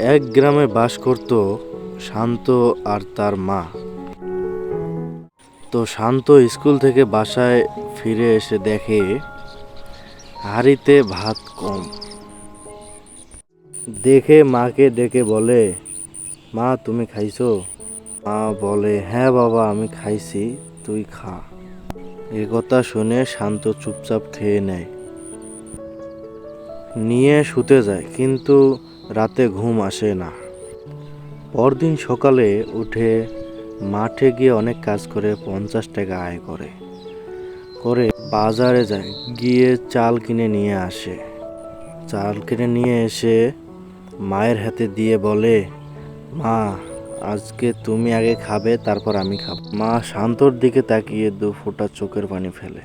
এক গ্রামে বাস করত শান্ত আর তার মা। তো শান্ত স্কুল থেকে বাসায় ফিরে এসে দেখে হাঁড়িতে ভাত কম। দেখে মাকে ডেকে বলে, মা তুমি খাইছো? মা বলে, হ্যাঁ বাবা আমি খাইছি, তুই খা। এ কথা শুনে শান্ত চুপচাপ খেয়ে নেয়, নিয়ে শুতে যায়, কিন্তু রাতে ঘুম আসে না। পরদিন সকালে উঠে মাঠে গিয়ে অনেক কাজ করে 50 টাকা আয় করে করে বাজারে যায়, গিয়ে চাল কিনে নিয়ে আসে। চাল কিনে নিয়ে এসে মায়ের হাতে দিয়ে বলে, মা আজকে তুমি আগে খাবে, তারপর আমি খাবো। মা শান্তর দিকে তাকিয়ে 2 ফোঁটা চোখের পানি ফেলে।